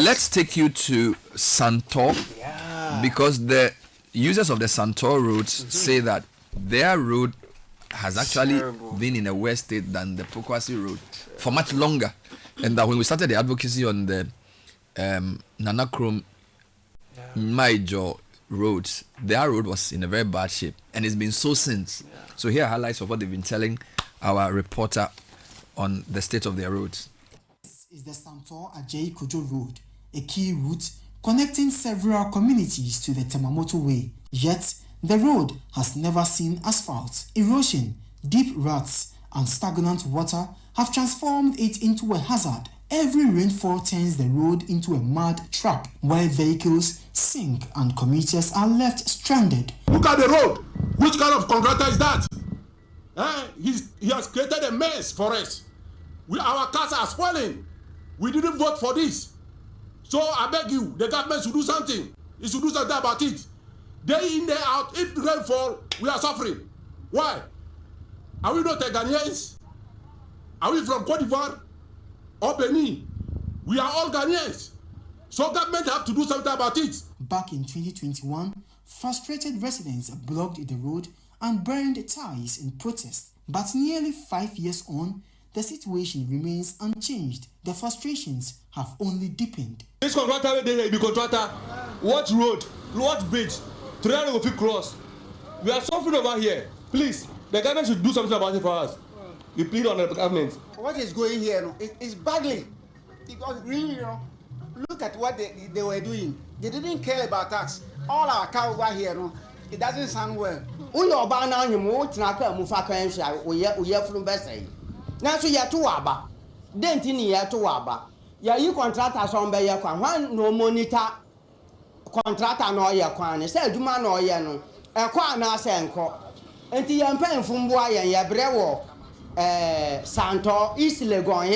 let's take you to Santo, because the users of the Santo roads say that their road has actually been in a worse state than the Pokwasi road for much longer, and that when we started the advocacy on the Nanakrom Major roads, their road was in a very bad shape, and it's been so since. So here are highlights of what they've been telling our reporter on the state of their roads. This is the Santo Ajay Kojo Road, a key route connecting several communities to the Temamoto Way. Yet, the road has never seen asphalt. Erosion, deep ruts, and stagnant water have transformed it into a hazard. Every rainfall turns the road into a mud trap where vehicles sink and commuters are left stranded. Look at the road. Which kind of contractor is that? He has created a mess for us. Our cars are spoiling. We didn't vote for this. So I beg you, the government should do something. It should do something about it. Day in, day out, if the rain fall, we are suffering. Why? Are we not Ghanaians? Are we from Cote d'Ivoire or Benin? We are all Ghanaians. So government have to do something about it. Back in 2021, frustrated residents blocked the road and burned ties in protest. But nearly 5 years on, the situation remains unchanged. The frustrations have only deepened. This contractor, they be contractor. What road? What bridge? 300 feet cross. We are suffering over here. Please, the government should do something about it for us. We plead on the government. What is going here? It's badly. Because really, look at what they were doing. They didn't care about us. All our car over here, it doesn't sound well. Now, so you are to Abba. Then, you are to Abba. You contract on by your quan, no monitor contract no your quan. Say, do man or yano. A quan as anchor. And the young from Boy and Yabrewo, Santo, East Legon,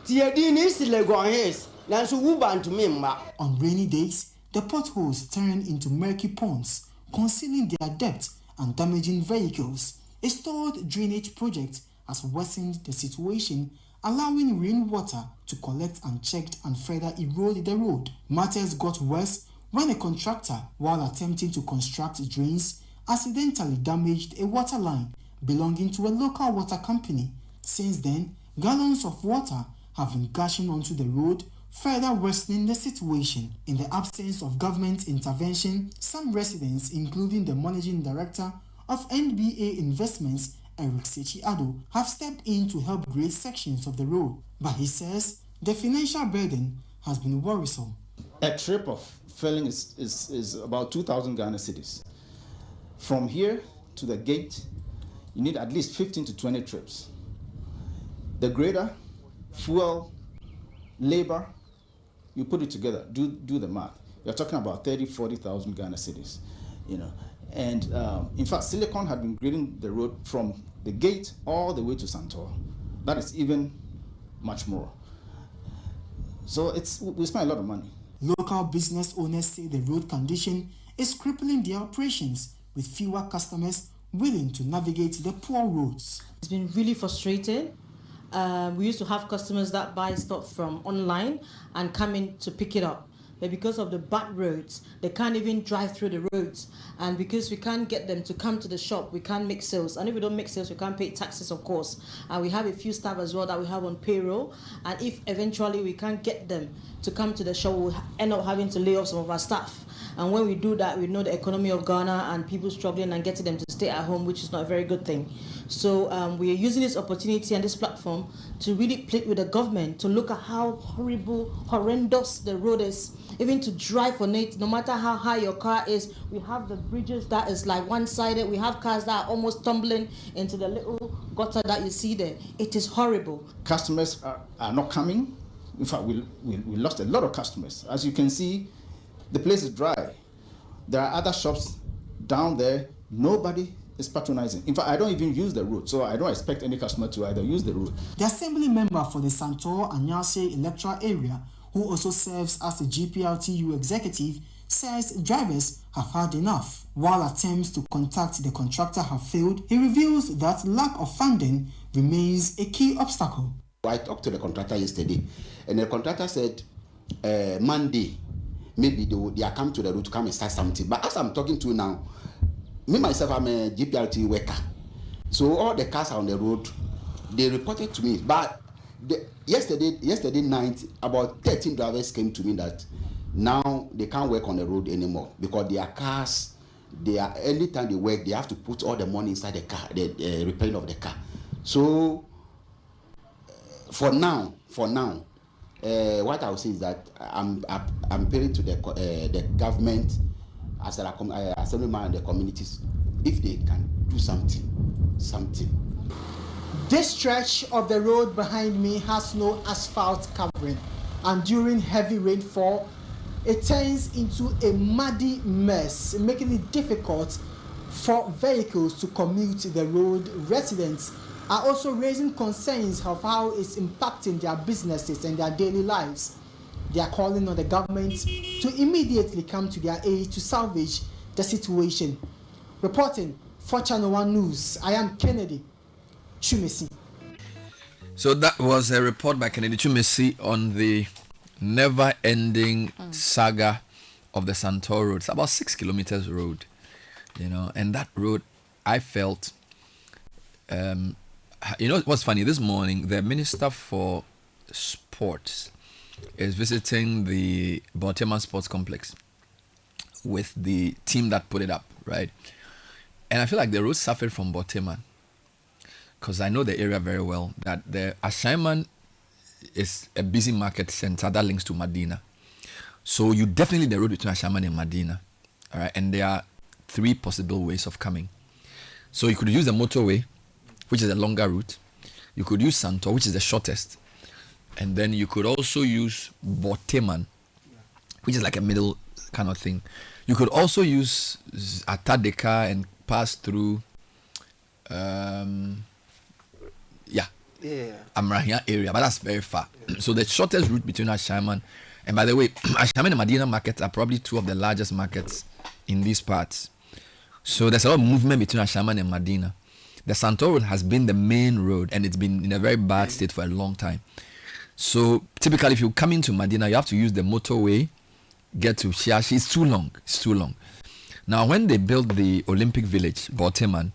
Tiadin East Legon, Nancy Wuban to Mimba. On rainy days, the potholes turn into murky ponds, concealing their depth and damaging vehicles. A stored drainage project has worsened the situation, allowing rainwater to collect unchecked and further erode the road. Matters got worse when a contractor, while attempting to construct drains, accidentally damaged a water line belonging to a local water company. Since then, gallons of water have been gushing onto the road, further worsening the situation. In the absence of government intervention, some residents, including the managing director of NBA Investments, Afienya-Dodowa, have stepped in to help grade sections of the road, but he says the financial burden has been worrisome. A trip of filling is about 2,000 Ghana cedis. From here to the gate, you need at least 15 to 20 trips. The grader, fuel, labor, you put it together, do the math. You're talking about 40,000 Ghana cedis, And in fact, Silicon had been grading the road from the gate all the way to Santo. That is even much more. So we spend a lot of money. Local business owners say the road condition is crippling their operations, with fewer customers willing to navigate the poor roads. It's been really frustrating. We used to have customers that buy stuff from online and come in to pick it up. But because of the bad roads, they can't even drive through the roads. And because we can't get them to come to the shop, we can't make sales. And if we don't make sales, we can't pay taxes, of course. And we have a few staff as well that we have on payroll. And if eventually we can't get them to come to the shop, we'll end up having to lay off some of our staff. And when we do that, we know the economy of Ghana and people struggling and getting them to stay at home, which is not a very good thing. So we are using this opportunity and this platform to really plead with the government to look at how horrible, horrendous the road is, even to drive on it, no matter how high your car is. We have the bridges that is like one-sided. We have cars that are almost tumbling into the little gutter that you see there. It is horrible. Customers are not coming. In fact, we lost a lot of customers. As you can see, the place is dry. There are other shops down there. Nobody is patronizing. In fact, I don't even use the road, so I don't expect any customer to either use the road. The assembly member for the Santo Anyase electoral area, who also serves as the GPLTU executive, says drivers have had enough. While attempts to contact the contractor have failed, he reveals that lack of funding remains a key obstacle. I talked to the contractor yesterday, and the contractor said Monday, maybe they are come to the road to come and start something. But as I'm talking to you now, me myself, I'm a GPRT worker. So all the cars are on the road. They reported to me. But yesterday night, about 13 drivers came to me that now they can't work on the road anymore because their cars, anytime they work, they have to put all the money inside the car, the repairing of the car. So for now, what I will say is that I'm appealing to the government as an assemblyman and the communities if they can do something. This stretch of the road behind me has no asphalt covering, and during heavy rainfall, it turns into a muddy mess, making it difficult for vehicles to commute the road. Residents are also raising concerns of how it's impacting their businesses and their daily lives. They are calling on the government to immediately come to their aid to salvage the situation. Reporting for ChannelOne News, I am Kennedy Chumesi. So that was a report by Kennedy Chumesi on the never-ending saga of the Santo road. It's about 6 kilometers road, and that road, I felt, what's funny, this morning, the Minister for Sports is visiting the Botema Sports Complex with the team that put it up, right? And I feel like the road suffered from Botema because I know the area very well, that the Ashaiman is a busy market center that links to Medina. So you definitely the road between Ashaiman and Medina, all right? And there are 3 possible ways of coming. So you could use the motorway, which is a longer route. You could use Santo, which is the shortest. And then you could also use Boteman, which is like a middle kind of thing. You could also use Atadeka and pass through Amrahia area, but that's very far. So the shortest route between Ashaiman, and by the way, Ashaiman and Medina markets are probably 2 of the largest markets in these parts. So there's a lot of movement between Ashaiman and Medina. The Santo road has been the main road, and it's been in a very bad state for a long time. So typically, if you come into Medina, you have to use the motorway, get to Shiashi. It's too long. Now, when they built the Olympic Village, Boteman,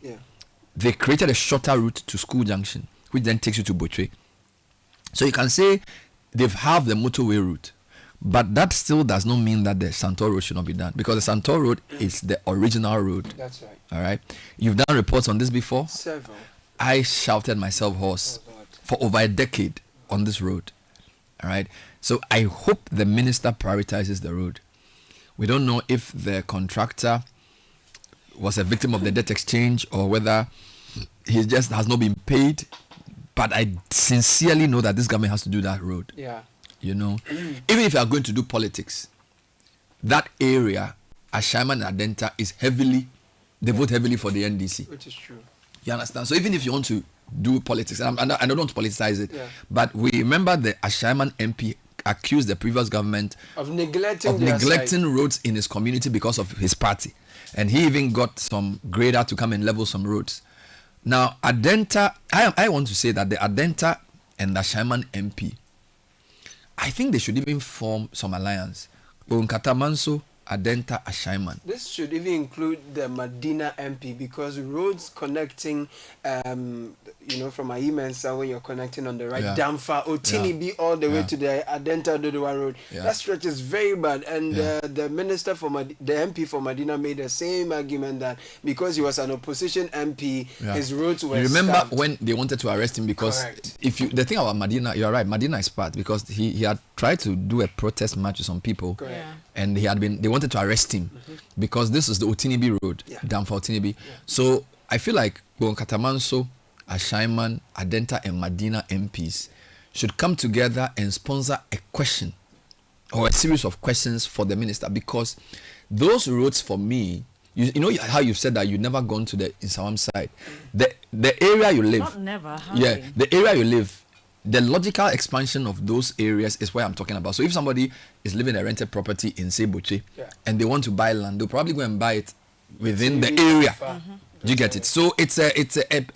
they created a shorter route to School Junction, which then takes you to Botre. So you can say they've halved the motorway route, but that still does not mean that the Santo road should not be done, because the Santo road is the original road. That's right. All right. You've done reports on this before? Several. I shouted myself hoarse for over a decade on this road. All right. So I hope the minister prioritizes the road. We don't know if the contractor was a victim of the debt exchange or whether he just has not been paid. But I sincerely know that this government has to do that road. Yeah. Even if you are going to do politics, that area, Ashaiman and Adenta, they vote heavily for the NDC. Which is true. You understand? So even if you want to do politics, and I don't want to politicize it, but we remember the Ashaiman MP accused the previous government of neglecting roads in his community because of his party. And he even got some grader to come and level some roads. Now, Adenta, I want to say that the Adenta and the Ashaiman MP, I think they should even form some alliance. Katamanso, Adenta, Ashaiman. This should even include the Medina MP, because roads connecting, from Afienya when you're connecting on the right, Damfa, Otinibi, all the way to the Adenta-Dodowa road. That stretch is very bad. And the minister the MP for Medina made the same argument that because he was an opposition MP, his roads were. You remember stabbed. when they wanted to arrest him because the thing about Medina, you're right, Medina is part because he had tried to do a protest march with some people. And they wanted to arrest him because this is the Otinibi road, Damfa Otinibi. So I feel like Katamanso, Ashaiman, Adenta, and Medina MPs should come together and sponsor a question or a series of questions for the minister, because those roads for me, you know how you said that you've never gone to the Insawam side. The area you live, the area you live, the logical expansion of those areas is what I'm talking about. So if somebody is living a rented property in Sebuche and they want to buy land, they'll probably go and buy it within the area. Do you get it? So it's a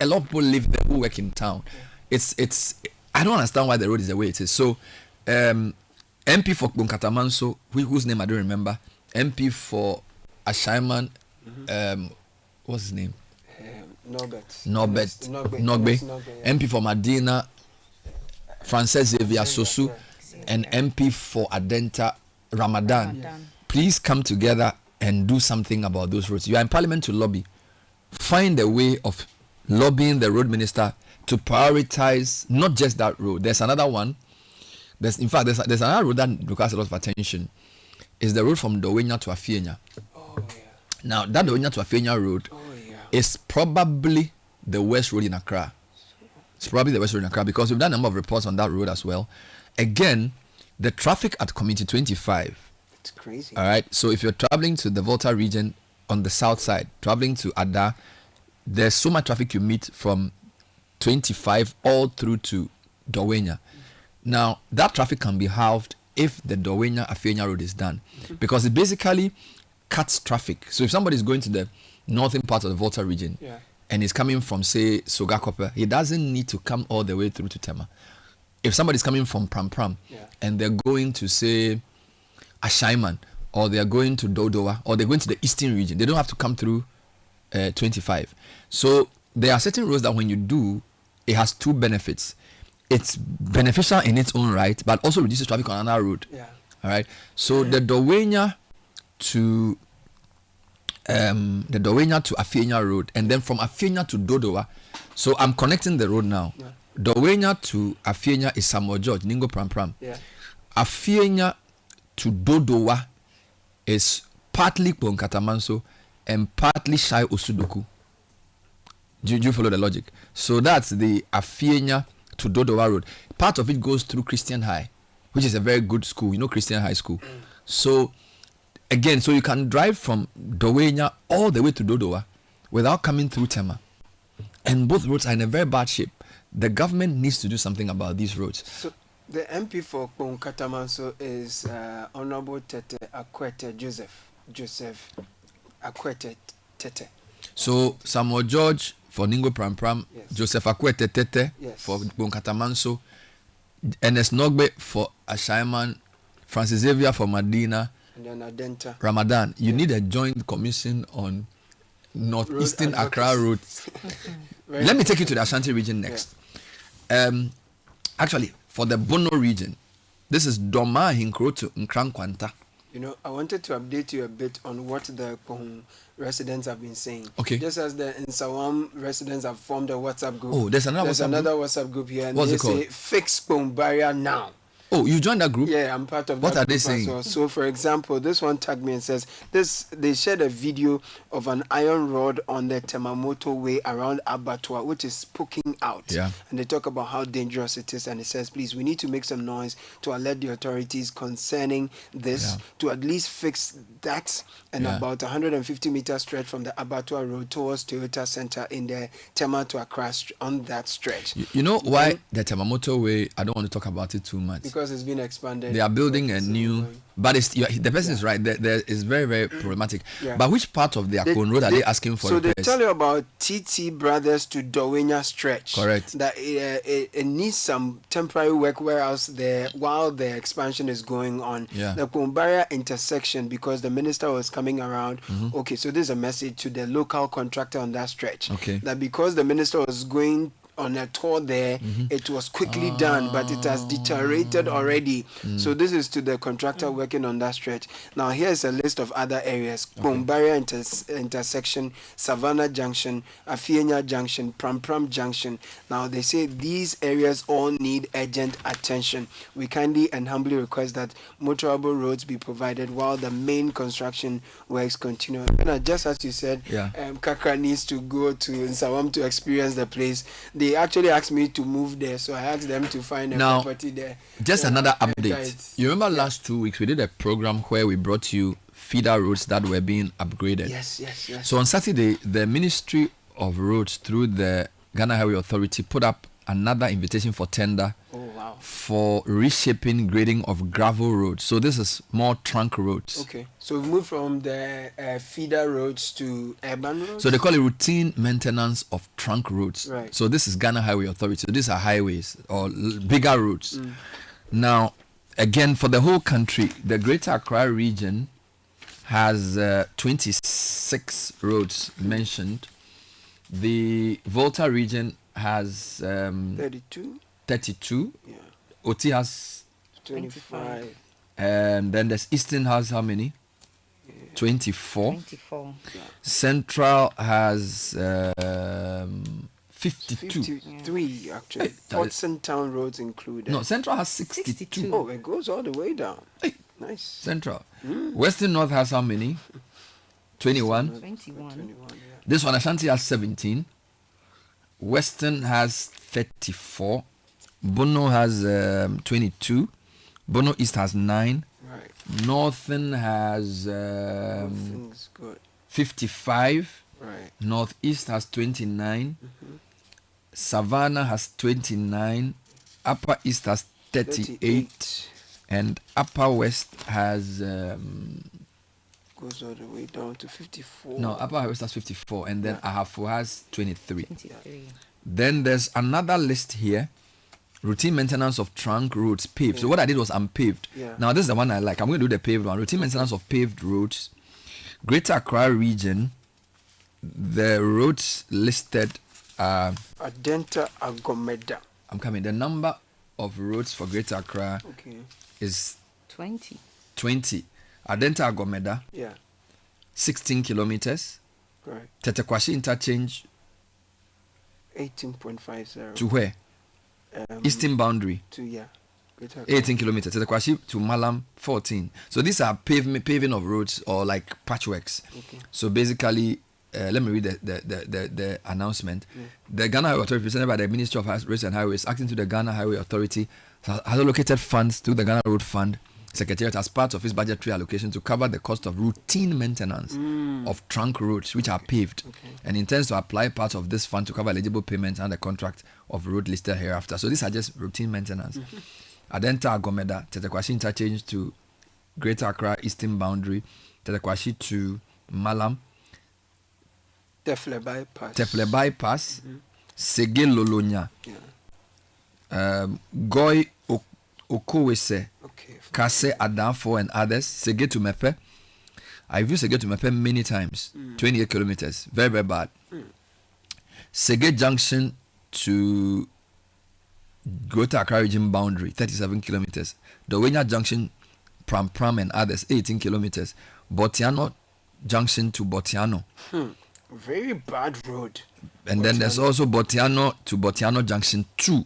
lot of people live there who work in town. It's I don't understand why the road is the way it is. So MP for Bunkatamanso, whose name I don't remember. MP for Ashaiman, what's his name? Norbert. Nogbe. Yeah. MP for Medina, Frances Xavier Sosu, and MP for Adenta, Ramadan. Please come together and do something about those roads. You are in Parliament to lobby. Find a way of lobbying the road minister to prioritize not just that road. There's another one. There's another road that requires a lot of attention. It's the road from Dowenya to Afienya. Oh, yeah. Now, that Dowenya to Afienya road is probably the worst road in Accra. It's probably the worst road in Accra because we've done a number of reports on that road as well. Again, the traffic at Community 25. It's crazy. All right. So if you're traveling to the Volta region on the south side, traveling to Ada, there's so much traffic you meet from 25 all through to Dowenya. Now, that traffic can be halved if the Dowenya-Afienya road is done because it basically cuts traffic. So if somebody is going to the northern part of the Volta region and is coming from, say, Sogakope, he doesn't need to come all the way through to Tema. If somebody is coming from Pram and they're going to, say, Ashaiman, or they're going to Dodowa, or they're going to the eastern region, they don't have to come through 25. So there are certain roads that when you do, it has two benefits. It's beneficial in its own right, but also reduces traffic on another road. All right. So the Dowenya to Afienya road, and then from Afienya to Dodowa. So I'm connecting the road now. Dowenya to Afienya is Samuel George, Ningo Pram. Afienya to Dodowa is partly Bonkatamanso and partly Shai Osudoku. Do you follow the logic? So that's the Afienya to Dodowa road. Part of it goes through Christian High, which is a very good school. You know Christian High School. So again, so you can drive from Dowenya all the way to Dodowa without coming through Tema. And both roads are in a very bad shape. The government needs to do something about these roads. So the MP for Katamanso is Honorable Tete Akwete Joseph Akwete Tete. So Samuel George for Ningo Pram, Joseph Akwete Tete for Bonkatamanso, Ernest Nogbe for Ashaiman, Francis Xavier for Medina, and then Adenta. Ramadan. You need a joint commission on northeastern Accra road. Let me take you to the Ashanti region next. Actually, for the Bono region, this is Doma Hinkro to Nkrankwanta. You know, I wanted to update you a bit on what the residents have been saying. Okay. Just as the Nsawam residents have formed a WhatsApp group. Oh, there's another WhatsApp group here. And What's they it called? say, fix Pong barrier now. Oh, you joined that group? Yeah, I'm part of that What are they group as saying? well. So, for example, this one tagged me and says, they shared a video of an iron rod on the Temamoto way around Abattoir, which is poking out. Yeah. And they talk about how dangerous it is. And it says, please, we need to make some noise to alert the authorities concerning this, to at least fix that and about 150 meter stretch from the Abattoir road towards Toyota Center in the Tema to Accra on that stretch. You know why the Temamoto way, I don't want to talk about it too much. Because it's been expanded. They are building a new, but the person is right. There is very, very problematic. But which part of the Akon road are they asking for? So repairs? they tell you about TT Brothers to Dowenya stretch. Correct. That it needs some temporary work warehouse there while the expansion is going on. The Kumbaria intersection, because the minister was coming around. Okay, so this is a message to the local contractor on that stretch. Okay. That because the minister was going on a tour there, it was quickly done, but it has deteriorated already. So this is to the contractor working on that stretch. Now here's a list of other areas: Bombaria intersection, Savannah Junction, Afienya Junction, Pram Junction. Now they say these areas all need urgent attention. We kindly and humbly request that motorable roads be provided while the main construction works continue. And just as you said, Kakra needs to go to Nsawam to experience the place. They actually asked me to move there, so I asked them to find a property there. Just another update. You remember last 2 weeks we did a program where we brought you feeder roads that were being upgraded. Yes. So on Saturday, the Ministry of Roads through the Ghana Highway Authority put up another invitation for tender for reshaping grading of gravel roads. So this is more trunk roads. Okay, so we moved from the feeder roads to urban roads. So they call it routine maintenance of trunk roads. Right. So this is Ghana Highway Authority. So these are highways or bigger roads. Now, again, for the whole country, the Greater Accra region has 26 roads mentioned. The Volta region has 32. 32. Yeah. OT has 25. And then there's Eastern has how many? 24. 24. Central has 52. 53 actually. Hudson Town roads included. No, Central has 62. Oh, it goes all the way down. Hey. Nice. Central. Western North has how many? 21. 21. Yeah. This one, Ashanti has 17. Western has 34. Bono has 22. Bono East has 9. Right. Northern has Things good. 55. Right. Northeast has 29. Savannah has 29. Upper East has 38. And Upper West has goes all the way down to 54. no, Upper West has 54, and then Ahafo has 23. 23. Then there's another list here. Routine maintenance of trunk roads paved. So what I did was unpaved. Yeah. Now this is the one I like. I'm going to do the paved one. Routine maintenance of paved roads. Greater Accra region. The roads listed are Adenta Agomeda. I'm coming. The number of roads for Greater Accra is 20. 20. Adenta Agomeda, Yeah. 16 kilometers. Right. Tetekwashi interchange 18.50. to where? Eastern boundary. To Greater 18 kilometers. Tetekwashi to Malam 14. So these are paving of roads or like patchworks. Okay. So basically, let me read the announcement. The Ghana Highway Authority, presented by the Ministry of Roads and Highways, acting to the Ghana Highway Authority, has allocated funds to the Ghana Road Fund Secretariat as part of its budgetary allocation to cover the cost of routine maintenance of trunk roads which are paved, and intends to apply part of this fund to cover eligible payments and the contract of road listed hereafter. So these are just routine maintenance. Adenta Agomeda, Tetekwashi interchange to Greater Accra Eastern boundary, Tetekwashi to Malam, Tefle bypass, Sege Lolonya, Goy Okowese, Kase Adanfo and others, Sege to Mepe. I've used Sege to Mepe many times, 28 kilometers, very, very bad. Sege Junction to Greater Accra region boundary, 37 kilometers. Dowenya Junction, Pram and others, 18 kilometers. Botiano Junction to Botiano. Very bad road. And then there's also Botiano to Botiano Junction 2.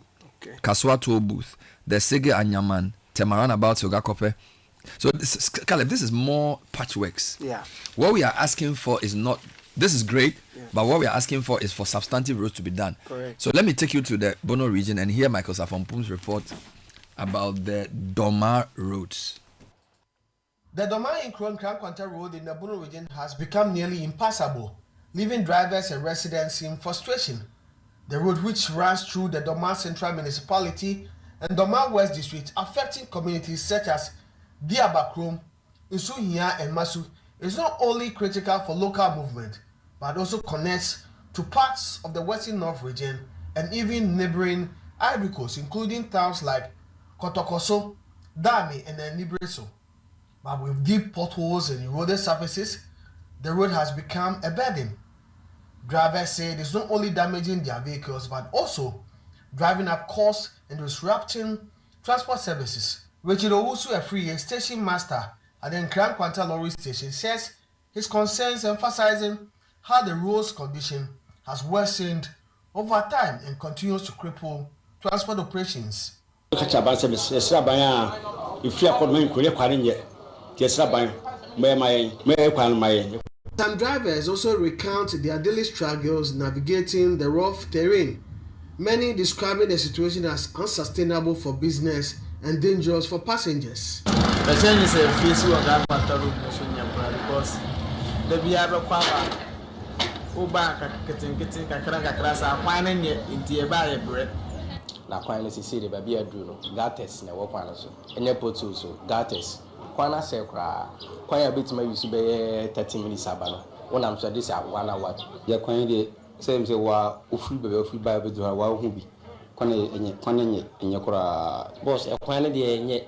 Kaswa Toll Booth. There's Sege Anyaman, Temaran about Sogakope. So Caleb, this is more patchworks. Yeah. What we are asking for is not, this is great, but what we are asking for is for substantive roads to be done. Correct. So let me take you to the Bono region and hear Michael Safompum's report about the Doma roads. The Doma in Kron-Kran-Kwanta road in the Bono region has become nearly impassable, leaving drivers and residents in frustration. The road, which runs through the Doma Central Municipality and Doma West District, affecting communities such as Biabakrom, Nsuhia and Masu, is not only critical for local movement, but also connects to parts of the Western North region and even neighboring Ivory Coast, including towns like Kotokoso, Dami, and Nibreso. But with deep potholes and eroded surfaces, the road has become a burden. Drivers say it is not only damaging their vehicles, but also driving up costs and disrupting transport services. Richard Owusu Afriye, station master at the Nkran-Kwanta Lorry Station, says his concerns, emphasizing how the road's condition has worsened over time and continues to cripple transport operations. Some drivers also recount their daily struggles navigating the rough terrain, many describing the situation as unsustainable for business and dangerous for passengers. The change is a face of that because the Biaba Uba getting Kakrasa, finding it in the bread. La quale si siede baby a duro, gates na wapanaso, and your potuso, gates. Kwana se kra kwanya betima yusu be 30 minutes abano wona mso this 1 hour ya kwanya de say mse wa ofuri ba be do wa hu bi kwana enye kra boss e kwanya de enye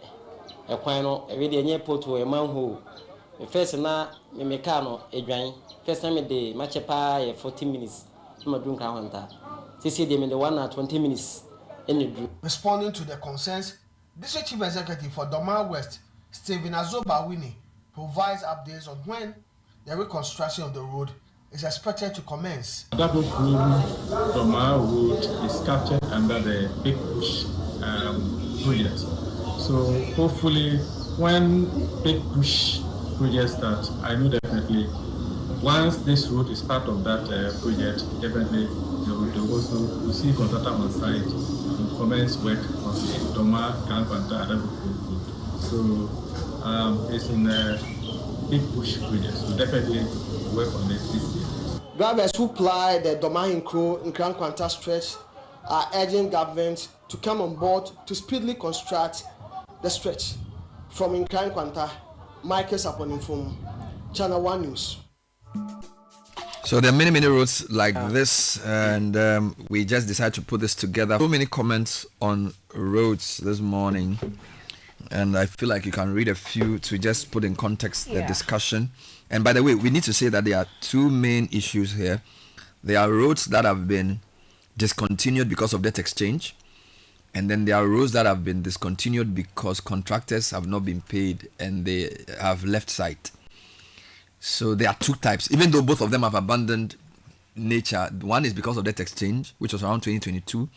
ɛkwan no ɛwe de enye pothole manhole first na me car no edwan first time de match pa 40 minutes ma dun kan hanta sisi de me de 1 hour 20 minutes ene. Responding to the concerns, District Chief Executive for Doma West, Stephen Azobawini, provides updates on when the reconstruction of the road is expected to commence. That road from our road is captured under the Big Push project. So hopefully, when Big Push project starts, I know definitely once this road is part of that project, definitely they will also see contractor on site to commence work on the Doma Kankwanta road. So it's in a Big Push project. So definitely work on it this year. Drivers who ply the Doma in Kankwanta stretch are urging government to come on board to speedily construct the stretch. From Kankwanta, Michael Saponinfum, ChannelOne News. So there are many roads like this, and we just decided to put this together. So many comments on roads this morning, and I feel like you can read a few to just put in context the discussion. And by the way, we need to say that there are two main issues here. There are roads that have been discontinued because of debt exchange, and then there are roads that have been discontinued because contractors have not been paid and they have left site. So there are two types, even though both of them have abandoned nature. One is because of debt exchange, which was around 2022,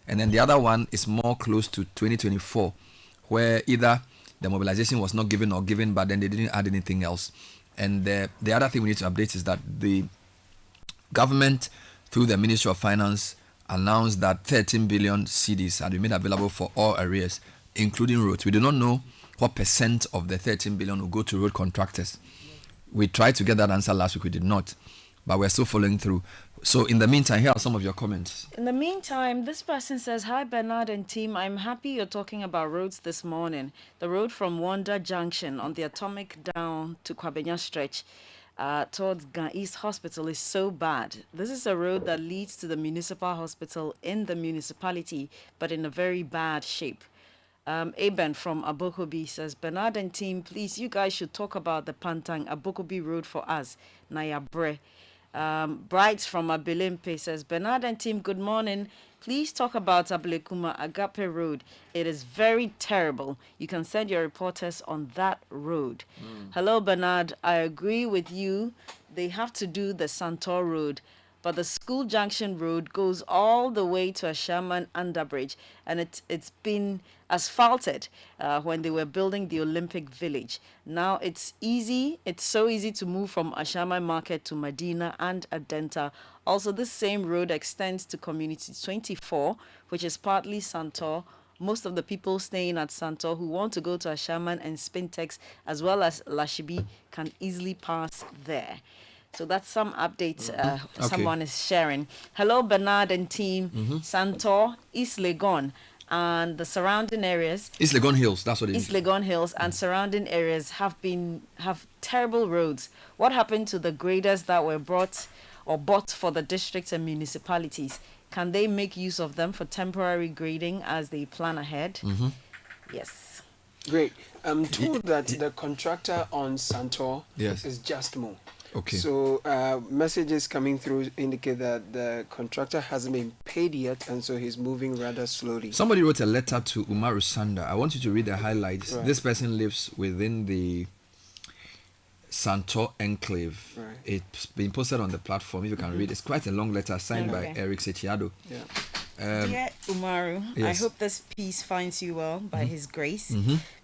and then the other one is more close to 2024, where either the mobilization was not given or given, but then they didn't add anything else. And the other thing we need to update is that the government, through the Ministry of Finance, announced that 13 billion cedis had been made available for all areas, including roads. We do not know what percent of the 13 billion will go to road contractors. We tried to get that answer last week, we did not, but we're still following through. So in the meantime, here are some of your comments. In the meantime, this person says, "Hi Bernard and team, I'm happy you're talking about roads this morning. The road from Wanda Junction on the Atomic down to Kwabenya stretch towards Gan East Hospital is so bad. This is a road that leads to the municipal hospital in the municipality, but in a very bad shape." Aben from Abokobi says, "Bernard and team, please, you guys should talk about the Pantang Abokobi road for us. Nayabre." Bright from Abilimpe says, "Bernard and team, good morning. Please talk about Ablekuma Agape Road. It is very terrible. You can send your reporters on that road." Hello, Bernard. I agree with you. They have to do the Santo Road. But the School Junction Road goes all the way to Ashaman Underbridge, and it's been asphalted when they were building the Olympic Village. Now it's so easy to move from Ashaman Market to Medina and Adenta. Also, this same road extends to Community 24, which is partly Santo. Most of the people staying at Santo who want to go to Ashaman and Spintex, as well as Lashibi, can easily pass there. So that's some updates someone is sharing. Hello, Bernard and team. Santo, East Legon, and the surrounding areas. East Legon Hills, that's what it is. East Legon Hills and surrounding areas have terrible roads. What happened to the graders that were bought for the districts and municipalities? Can they make use of them for temporary grading as they plan ahead? Yes. Great. I'm told that the contractor on Santo is Just Mo. Okay. So messages coming through indicate that the contractor hasn't been paid yet, and so he's moving rather slowly. Somebody wrote a letter to Umaru Sanda. I want you to read the highlights. Right. This person lives within the Santo enclave. Right. It's been posted on the platform. If you can read, it's quite a long letter signed by Eric Sechiado. Yeah. Dear Umaru, I hope this piece finds you well by His grace.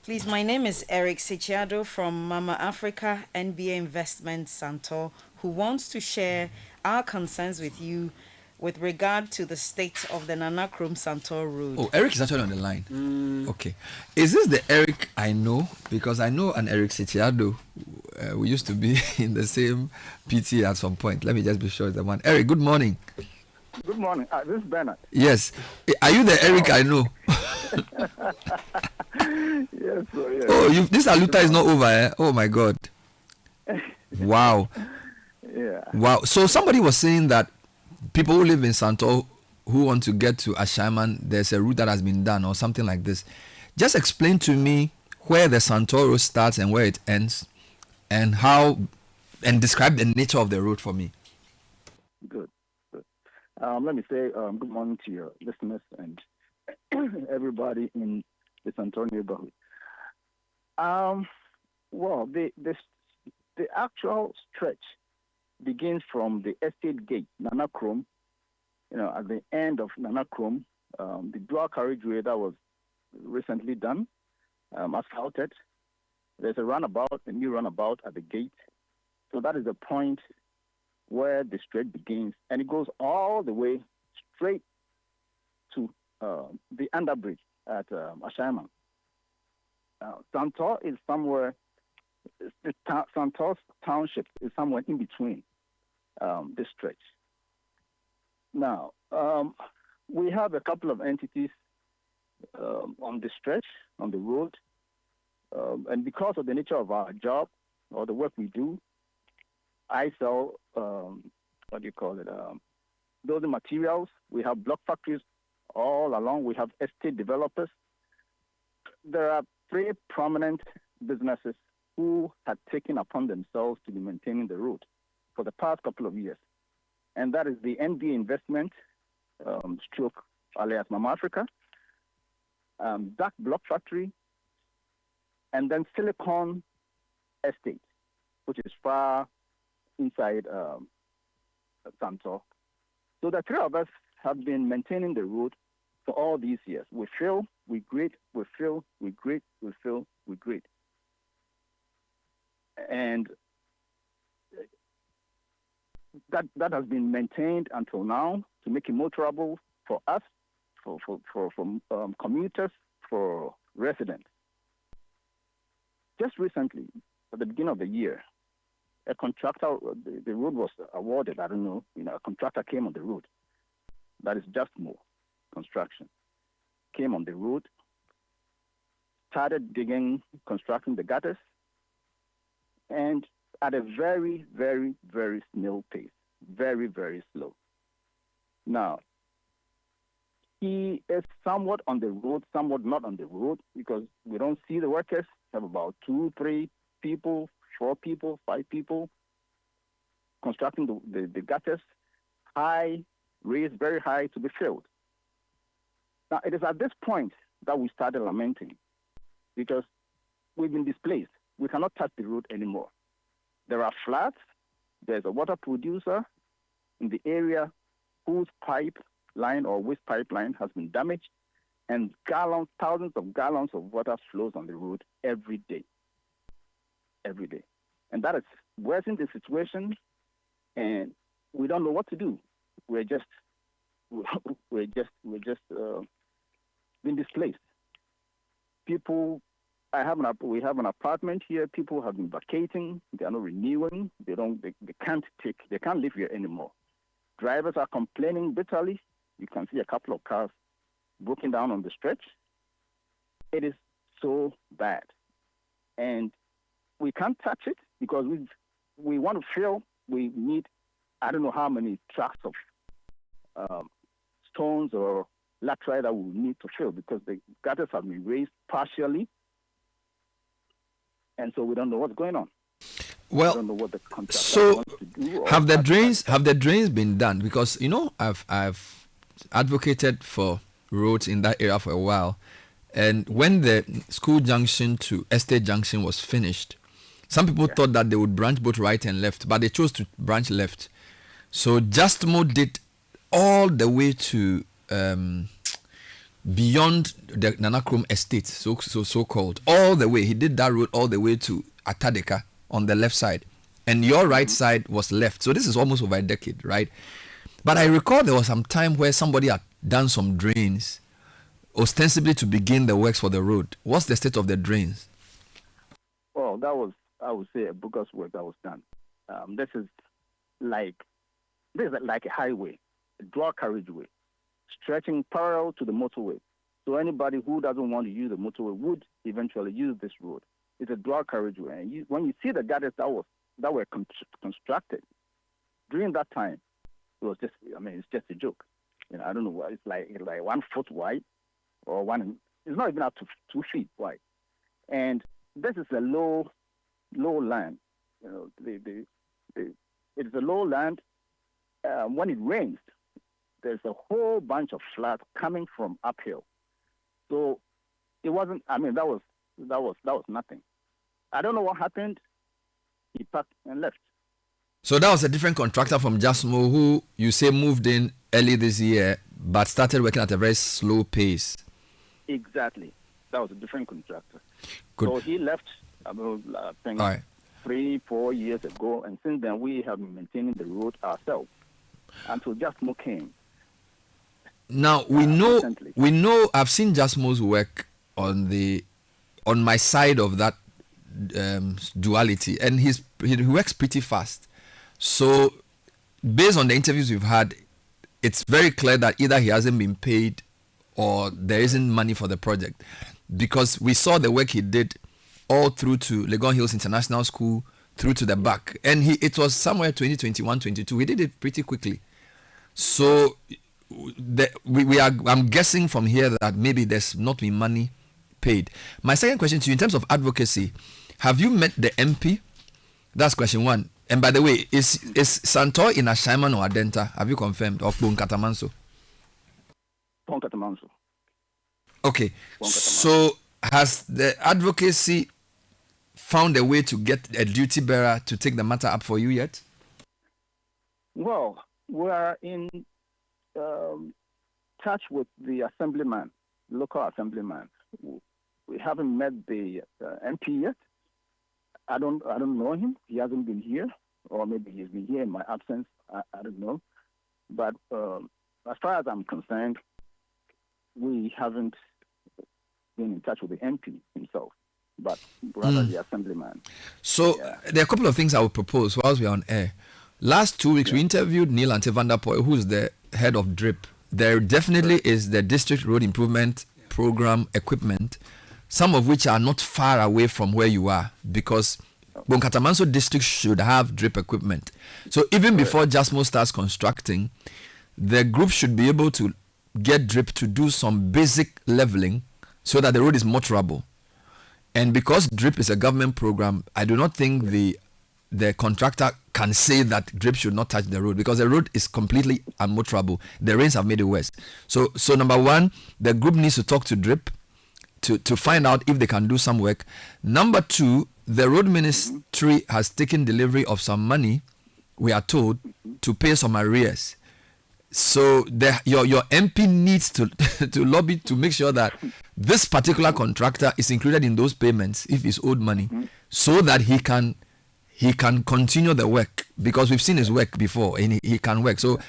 Please, my name is Eric Sechiado from Mama Africa NBA Investment Santo, who wants to share our concerns with you with regard to the state of the Nanakrom Santo Road. Oh, Eric is actually on the line. Okay. Is this the Eric I know? Because I know an Eric Sechiado. We used to be in the same PT at some point. Let me just be sure it's the one. Eric, good morning. Good morning. This is Bernard. Yes. Are you the Eric I know? Yes, sir, yes. Oh, this Aluta is not over, eh? Oh, my God. Wow. Yeah. Wow. So somebody was saying that people who live in Santo who want to get to Ashaman, there's a route that has been done or something like this. Just explain to me where the Santo road starts and where it ends, and describe the nature of the road for me. Good. Good. Let me say good morning to your listeners and everybody in the Santo neighborhood. Well, the actual stretch begins from the estate gate, Nana Krom, at the end of Nana Krom, the dual carriageway that was recently done, asphalted. There's a new runabout at the gate. So that is the point where the stretch begins, and it goes all the way straight to the underbridge at Ashaiman. Santo is somewhere, Santo's township is somewhere in between this stretch. Now, we have a couple of entities on the stretch, on the road, and because of the nature of our job or the work we do, I sell, building materials. We have block factories all along. We have estate developers. There are 3 prominent businesses who had taken upon themselves to be maintaining the road for the past couple of years. And that is the ND Investment, stroke alias Mama Africa, Duck Block Factory, and then Silicon Estate, which is far inside Santo. So the 3 of us have been maintaining the road for all these years. We fill, we grade, we fill, we grade, we fill, we grade. And that has been maintained until now to make it motorable for us, for commuters, for residents. Just recently, at the beginning of the year, a contractor, the road was awarded, I don't know, a contractor came on the road. That is Just More Construction. Came on the road, started digging, constructing the gutters, and at a very, very, very snail pace. Very, very slow. Now, he is somewhat on the road, somewhat not on the road, because we don't see the workers. We have about 2, 3 people, 4 people, 5 people constructing the gutters, high, raised very high to be filled. Now, it is at this point that we started lamenting because we've been displaced. We cannot touch the road anymore. There are floods. There's a water producer in the area whose pipeline or waste pipeline has been damaged, and thousands of gallons of water flows on the road every day. Every day. And that is worsening the situation, and we don't know what to do. We're just been displaced. People, we have an apartment here. People have been vacating. They are not renewing. They can't live here anymore. Drivers are complaining bitterly. You can see a couple of cars broken down on the stretch. It is so bad, and we can't touch it because we want to fill. We need, I don't know how many trucks of stones or laterite that we need to fill because the gutters have been raised partially, and so we don't know what's going on. Well, we don't know what the contractor so wants to do. have the drains been done? Because I've advocated for roads in that area for a while, and when the school junction to estate junction was finished, some people thought that they would branch both right and left, but they chose to branch left. So Justmo did all the way to beyond the Nana Krom estate, so called, all the way. He did that road all the way to Atadeka on the left side, and your right side was left. So this is almost over a decade, right? But I recall there was some time where somebody had done some drains, ostensibly to begin the works for the road. What's the state of the drains? Well, that was, I would say, a bogus work that was done. This is like a highway, a dual carriageway, stretching parallel to the motorway. So anybody who doesn't want to use the motorway would eventually use this road. It's a dual carriageway. And when you see the gutters that were constructed during that time, it was just, it's just a joke. I don't know what it's like 1 foot wide or it's not even up to 2 feet wide. And this is a low land. It's a low land. When it rains, there's a whole bunch of flood coming from uphill. So it wasn't. I mean, that was nothing. I don't know what happened. He packed and left. So that was a different contractor from Jasmo who you say moved in early this year, but started working at a very slow pace. Exactly. That was a different contractor. Good. So he left, I think, All right. 3-4 years ago, and since then we have been maintaining the road ourselves until Jasmo came. Now we know I've seen Jasmo's work on my side of that duality, and he works pretty fast. So based on the interviews we've had, it's very clear that either he hasn't been paid or there isn't money for the project, because we saw the work he did all through to Legon Hills International School through to the back, and it was somewhere 2021-22. He did it pretty quickly. So I'm guessing from here that maybe there's not been money paid. My second question to you, in terms of advocacy, have you met the MP? That's question one. And by the way, is Santo in Ashaiman or Adenta? Have you confirmed? Or Bonkatamanso? Bonkatamanso. Okay. So has the advocacy found a way to get a duty bearer to take the matter up for you yet? Well, we are in touch with the assemblyman, local assemblyman. We haven't met the MP yet. I don't know him. He hasn't been here, or maybe he's been here in my absence. I don't know. But as far as I'm concerned, we haven't been in touch with the MP himself, but rather the assemblyman. So there are a couple of things I would propose whilst we're on air. Last 2 weeks, we interviewed Neil Ante van der Poel, who's the head of DRIP. There definitely is the District Road Improvement Program equipment, some of which are not far away from where you are, because Bonkatamanso district should have drip equipment. So even before Jasmo starts constructing, the group should be able to get drip to do some basic leveling so that the road is motorable. And because drip is a government program, I do not think the contractor can say that drip should not touch the road, because the road is completely unmotorable. The rains have made it worse. So number one, the group needs to talk to drip to find out if they can do some work. Number two, the road ministry has taken delivery of some money, we are told, to pay some arrears. So your MP needs to lobby to make sure that this particular contractor is included in those payments if he's owed money, so that he can continue the work, because we've seen his work before and he can work. So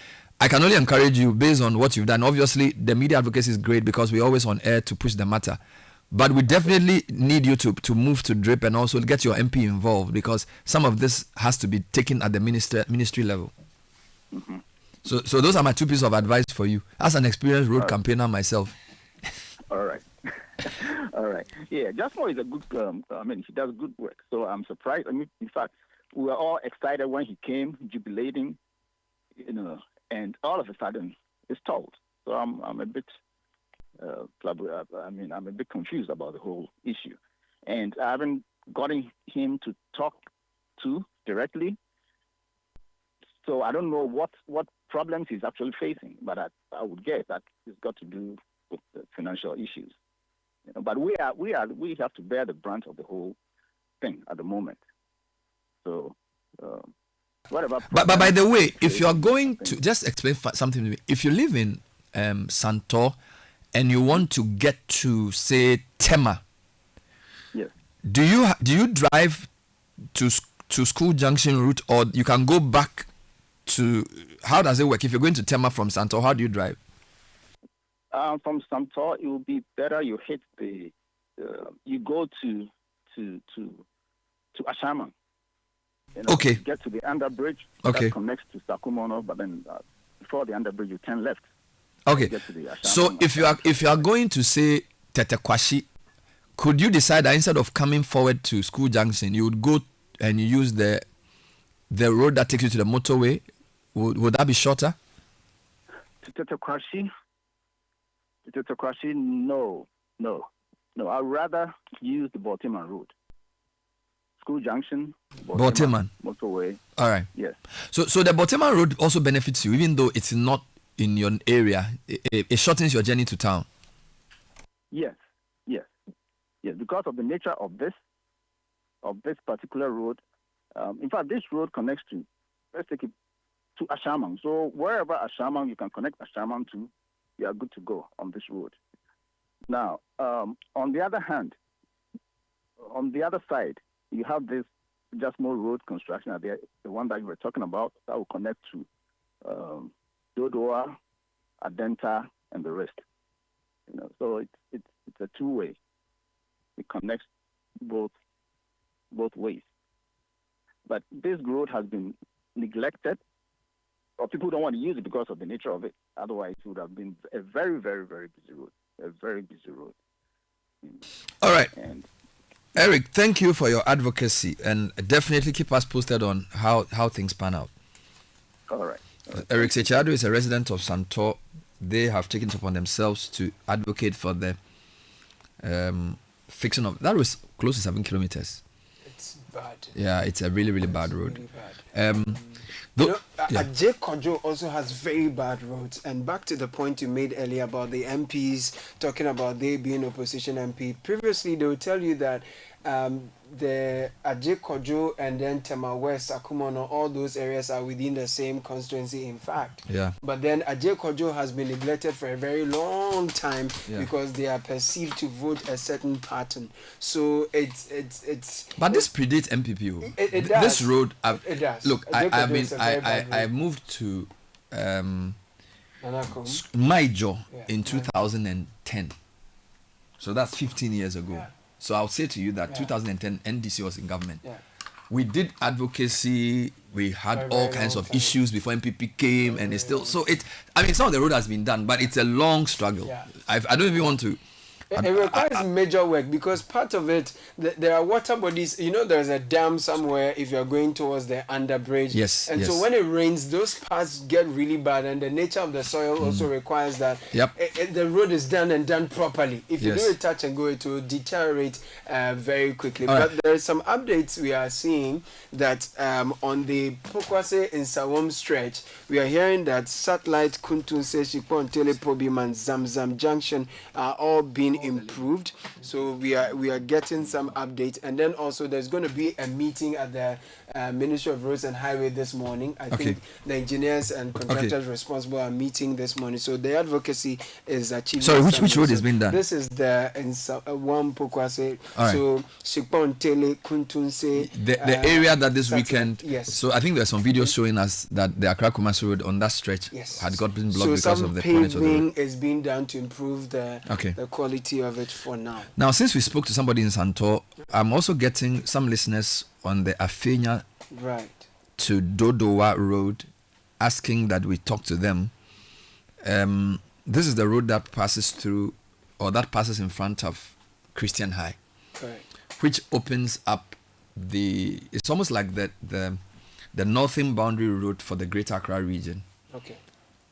I can only encourage you based on what you've done. Obviously, the media advocacy is great because we're always on air to push the matter. But we definitely need you to move to DRIP and also get your MP involved, because some of this has to be taken at the ministry level. So those are my two pieces of advice for you, as an experienced road campaigner myself. All right. All right. Yeah, Jasmo is a good, he does good work. So I'm surprised. In fact, we were all excited when he came, jubilating, and all of a sudden it's told. So I'm a bit, I'm a bit confused about the whole issue. And I haven't gotten him to talk to directly. So I don't know what problems he's actually facing, but I would guess that it's got to do with the financial issues. But we have to bear the brunt of the whole thing at the moment. So whatever. But by the way, if you are going to just explain something to me, if you live in Santo and you want to get to, say, Tema, yes, do you drive to School Junction route, or you can go back to? How does it work? If you're going to Tema from Santo, how do you drive? From Santo, it will be better. You hit you go to Ashaiman. Okay. You get to the underbridge. Okay. That connects to Sakumono, but then before the underbridge, you turn left. Okay. So if you are going to, say, Tetekwashi, could you decide that instead of coming forward to School Junction, you would go and you use the road that takes you to the motorway? Would that be shorter? Tetekwashi, no. No, I'd rather use the Baltimore Road. School Junction, Baltimore motorway. All right. Yes. So the Baltimore Road also benefits you, even though it's not in your area. It shortens your journey to town. Yes. Because of the nature of this particular road. In fact, this road connects to, let's take it to Ashaman. So wherever Ashaman you can connect Ashaman to, you are good to go on this road. Now, on the other hand, on the other side, you have this just more road construction there, the one that you were talking about, that will connect to Dodowa, Adenta, and the rest. So it's a two-way. It connects both ways. But this road has been neglected, or people don't want to use it because of the nature of it. Otherwise, it would have been a very, very, very busy road. A very busy road. All right. Eric, thank you for your advocacy, and definitely keep us posted on how things pan out. All right. Eric Sechado is a resident of Santo. They have taken it upon themselves to advocate for the fixing of that was close to 7 kilometers. It's bad. Yeah, it's a really, really bad road. Really bad. Aggrieved also has very bad roads. And back to the point you made earlier about the MPs talking about they being opposition MP. Previously, they would tell you that the Aggrieved and then Tema West, Akumono, all those areas are within the same constituency, in fact. Yeah. But then Aggrieved has been neglected for a very long time because they are perceived to vote a certain pattern. So it's. But this predates MPP. It does. This road. It does. Look, I moved to Maijo in 2010. So that's 15 years ago. Yeah. So I'll say to you that 2010 NDC was in government. Yeah. We did advocacy. We had all kinds of issues before MPP came, and it's still so. Some of the road has been done, but it's a long struggle. Yeah. I don't even want to. It requires major work because part of it, there are water bodies. There's a dam somewhere if you're going towards the underbridge. Yes. And so when it rains, those parts get really bad, and the nature of the soil also requires that the road is done and done properly. If you do it touch and go, it will deteriorate very quickly. But there are some updates we are seeing that on the Pokwase in Sawom stretch, we are hearing that Satellite, Kuntunse, Shipon, Telepobim, and Zamzam Junction are all being improved. So we are getting some updates, and then also there's going to be a meeting at the Ministry of Roads and Highway this morning. I think the engineers and contractors responsible are meeting this morning. So the advocacy is achieving. Sorry, which road is being done? This is the one Pokwase. So Shipon, Tele, Kuntunse. The area that this weekend. Yes. So I think there's some videos showing us that the Accra Kumasi Road on that stretch had gotten blocked because of the quality of the road. Is being done to improve the quality of it for now. Now, since we spoke to somebody in Santo, I'm also getting some listeners on the Afenya to Dodowa Road asking that we talk to them. This is the road that passes through, or that passes in front of Christian High, which opens up it's almost like the northern boundary road for the Greater Accra region. Okay.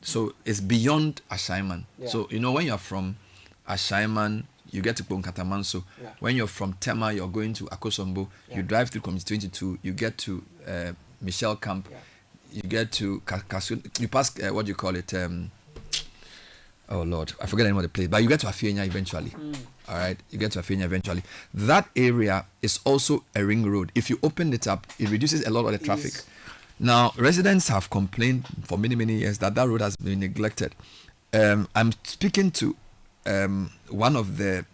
So it's beyond Ashaiman. Yeah. So when you're from Ashaiman, you get to Bonkatamanso. Yeah. When you're from Tema, you're going to Akosombo. Yeah. You drive through Community 22. You get to Michelle Camp. Yeah. You get to Kasun. You pass what do you call it? Oh Lord, I forget the name of the place. But you get to Afienya eventually. All right, you get to Afienya eventually. That area is also a ring road. If you open it up, it reduces a lot of the traffic. Now, residents have complained for many, many years that road has been neglected. I'm speaking to one of the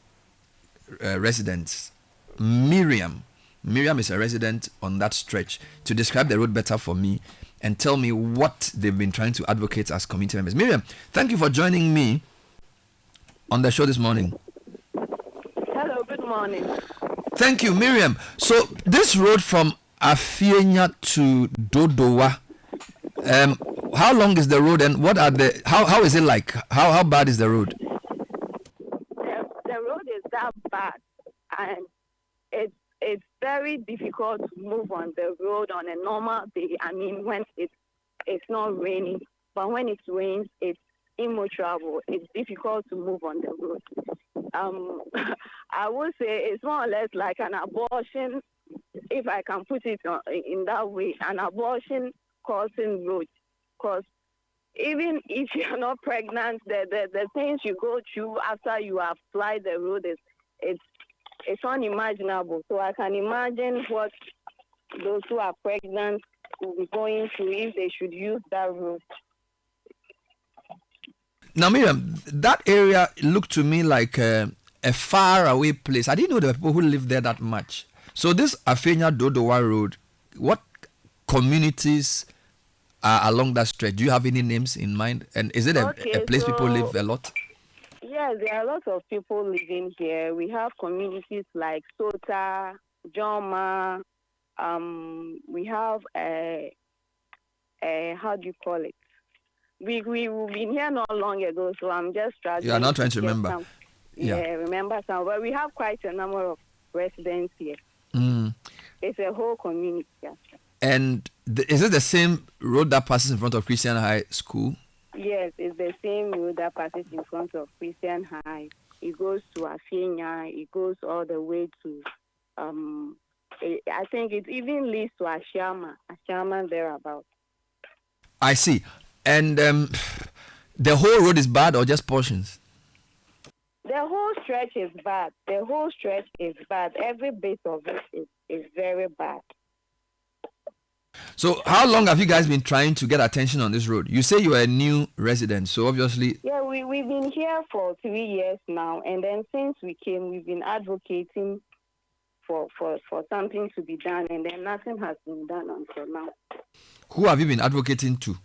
residents, Miriam. Miriam is a resident on that stretch, to describe the road better for me and tell me what they've been trying to advocate as community members. Miriam, thank you for joining me on the show this morning. Hello, good morning. Thank you, Miriam. So this road from Afienya to Dodowa, how long is the road, and what are how is it like? How bad is the road? The road is that bad, and it's very difficult to move on the road on a normal day. I mean, when it's not raining, but when it rains, it's immotorable. It's difficult to move on the road. I would say it's more or less like an abortion, if I can put it in that way, an abortion causing road. Because even if you're not pregnant, the things you go through after you have applied the road it's unimaginable. So I can imagine what those who are pregnant will be going through if they should use that road. Now, Miriam, that area looked to me like a far away place. I didn't know there were people who lived there that much. So this Afienya-Dodowa road, what communities are along that stretch? Do you have any names in mind? And is it a place people live a lot? Yes, there are lots of people living here. We have communities like Sota, Doma. We have how do you call it? We've been here not long ago, so I'm just struggling. You are not trying to remember. Remember some, but we have quite a number of residents here. It's a whole community. Actually. And is it the same road that passes in front of Christian High School? Yes, it's the same road that passes in front of Christian High. It goes to Afienya. It goes all the way to, I think it even leads to Ashama thereabouts. I see. And the whole road is bad or just portions? The whole stretch is bad. The whole stretch is bad. Every bit of it is very bad. So how long have you guys been trying to get attention on this road? You say you are a new resident, so obviously... Yeah, we've been here for 3 years now, and then since we came, we've been advocating for something to be done, and then nothing has been done until now. Who have you been advocating to?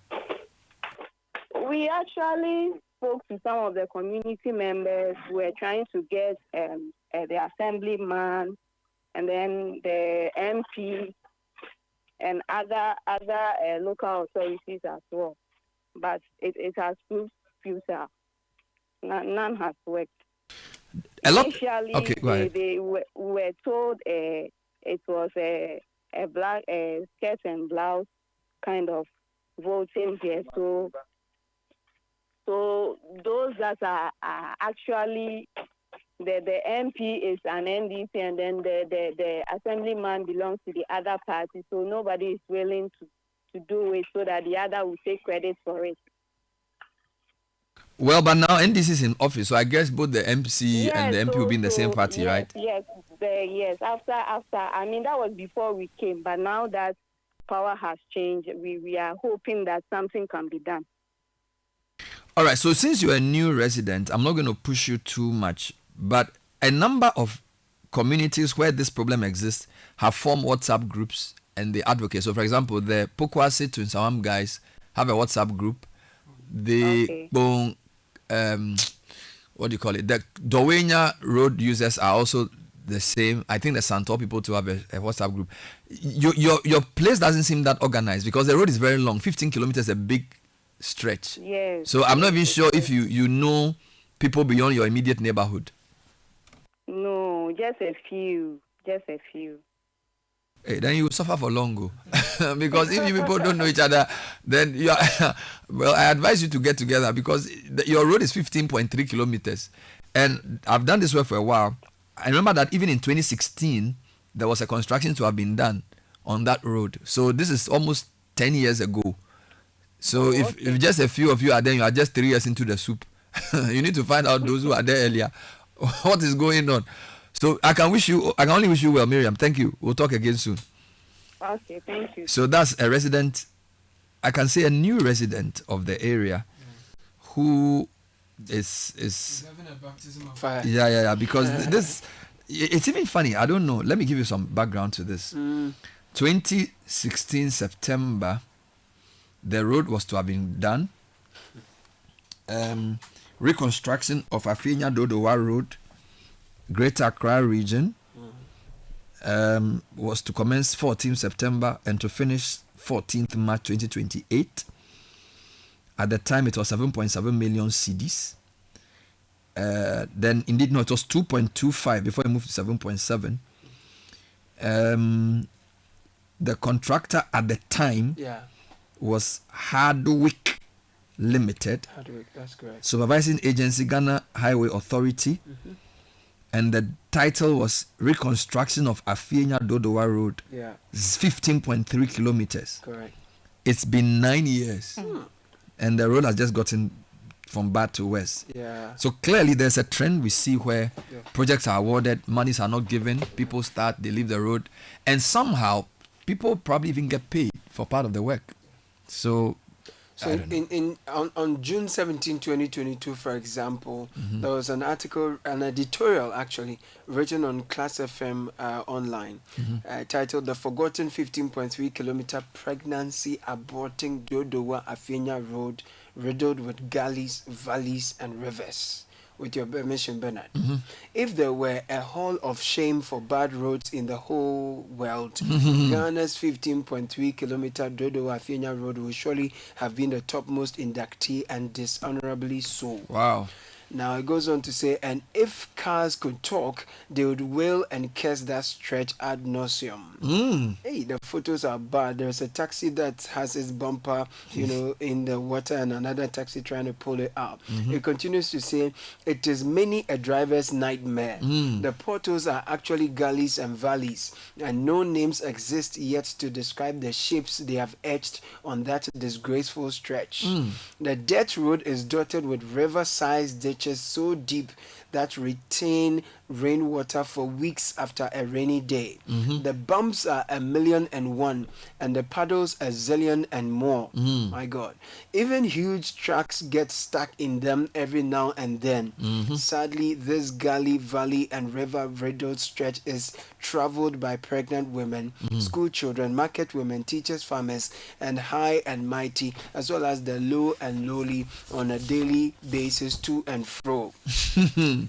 We actually spoke to some of the community members. We're trying to get the assemblyman and then the MP and other local authorities as well. But it has proved futile. None has worked. Initially, okay, go ahead. They were told it was a black skirt and blouse kind of voting here. So those that are actually the MP is an NDC, and then the assemblyman belongs to the other party. So nobody is willing to do it so that the other will take credit for it. Well, but now NDC is in office, so I guess both the MC and the MP will be in the same party, right? Yes. After, I mean, that was before we came, but now that power has changed, we are hoping that something can be done. All right, so since you're a new resident, I'm not going to push you too much, but a number of communities where this problem exists have formed WhatsApp groups and they advocate. So, for example, the Pokwasi to Nsawam guys have a WhatsApp group. The what do you call it? The Dowenya road users are also the same. I think the Santo people too have a WhatsApp group. Your place doesn't seem that organized because the road is very long. 15 kilometers, a big stretch. Yes. So I'm not even sure if you know people beyond your immediate neighborhood. No, just a few. Hey, then you will suffer for long, because if you people don't know each other, then you are, well, I advise you to get together because your road is 15.3 kilometers, and I've done this work for a while. I remember that even in 2016 there was a construction to have been done on that road. So this is almost 10 years ago. So if just a few of you are there, you are just 3 years into the soup. You need to find out those who are there earlier. What is going on? So I can only wish you well, Miriam. Thank you. We'll talk again soon. Okay, thank you. So that's a resident, I can say a new resident of the area who is having a baptism of fire. Yeah, because this, it's even funny. I don't know. Let me give you some background to this. 2016 September, the road was to have been done. Reconstruction of Afienya-Dodowa Road, Greater Accra region, was to commence 14th September and to finish 14th March 2028. At the time, it was 7.7 million cedis. Then, indeed, no, it was 2.25 before it moved to 7.7. The contractor at the time was Hardwick Limited. Hardwick, that's correct. Supervising agency Ghana Highway Authority. And the title was Reconstruction of Afienya-Dodowa Road. Yeah. 15.3 kilometers. Correct. It's been 9 years. And the road has just gotten from bad to worse. Yeah. So clearly there's a trend we see where projects are awarded, monies are not given, people start, they leave the road, and somehow people probably even get paid for part of the work. So on June 17, 2022, for example, there was an article, an editorial actually, written on Class FM online, titled "The Forgotten 15.3 Kilometer Pregnancy Aborting Dodowa Afienya Road Riddled with Gullies, Valleys and Rivers." With your permission, Bernard. If there were a hall of shame for bad roads in the whole world, Ghana's 15.3 kilometer Dodowa Afienya Road will surely have been the topmost inductee, and dishonorably so. Wow. Now it goes on to say, and if cars could talk, they would wail and curse that stretch ad nauseum. Hey, the photos are bad. There's a taxi that has its bumper, in the water, and another taxi trying to pull it out. It continues to say, it is many a driver's nightmare. The potholes are actually gullies and valleys, and no names exist yet to describe the shapes they have etched on that disgraceful stretch. The dirt road is dotted with river-sized ditches so deep that retain rainwater for weeks after a rainy day. The bumps are 1,000,001 and the puddles 1,000,000 and more. My God. Even huge trucks get stuck in them every now and then. Sadly, this gully, valley and river riddled stretch is traveled by pregnant women, school children, market women, teachers, farmers, and high and mighty, as well as the low and lowly on a daily basis to and fro.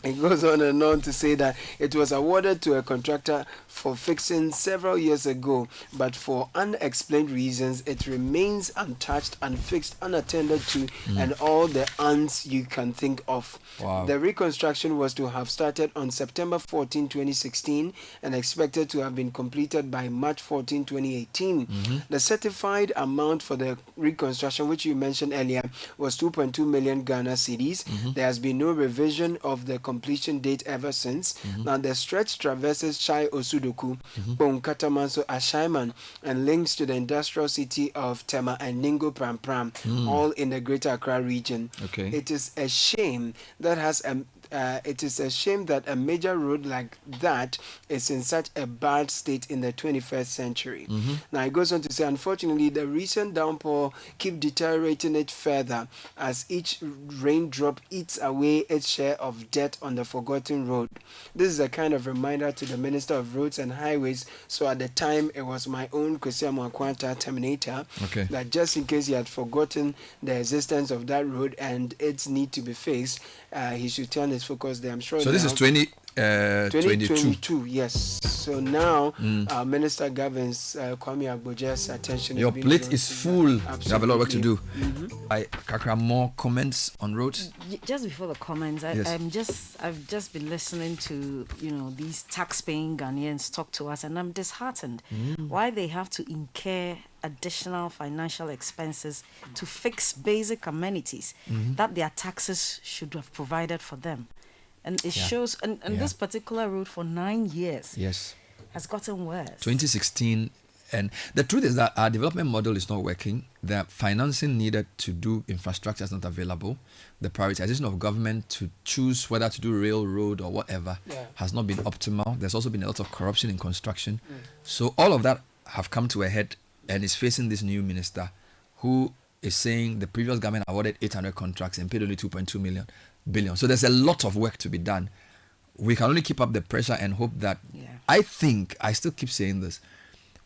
It goes on and on to say that it was awarded to a contractor for fixing several years ago, but for unexplained reasons it remains untouched, unfixed, unattended to, and all the ants you can think of. Wow. The reconstruction was to have started on September 14, 2016 and expected to have been completed by March 14, 2018. The certified amount for the reconstruction, which you mentioned earlier, was 2.2 million Ghana cedis. There has been no revision of the completion date ever since. Now the stretch traverses Chai Osudoku, Bonkatamanso Ashaiman, and links to the industrial city of Tema and Ningo Pram, all in the Greater Accra region. It is a shame that a major road like that is in such a bad state in the 21st century. Now it goes on to say, unfortunately, the recent downpour keep deteriorating it further as each raindrop eats away its share of dirt on the forgotten road. This is a kind of reminder to the Minister of Roads and Highways. So at the time, it was my own Kwesiamu Akwanta Terminator, that just in case he had forgotten the existence of that road and its need to be fixed, he should turn his focus there. I'm sure. So this is 2022. Yes. So now Minister governs Kwame Agboja's attention. Your plate is full. Absolutely. You have a lot of work to do. Kakra, more comments on roads? Just before the comments, I've just been listening to these tax-paying Ghanaians talk to us, and I'm disheartened why they have to incur additional financial expenses to fix basic amenities that their taxes should have provided for them. And it shows, and this particular road for 9 years has gotten worse. 2016, and the truth is that our development model is not working. The financing needed to do infrastructure is not available. The prioritization of government to choose whether to do railroad or whatever has not been optimal. There's also been a lot of corruption in construction. So all of that have come to a head and is facing this new minister who is saying the previous government awarded 800 contracts and paid only 2.2 billion. So there's a lot of work to be done. We can only keep up the pressure and hope that, I still keep saying this,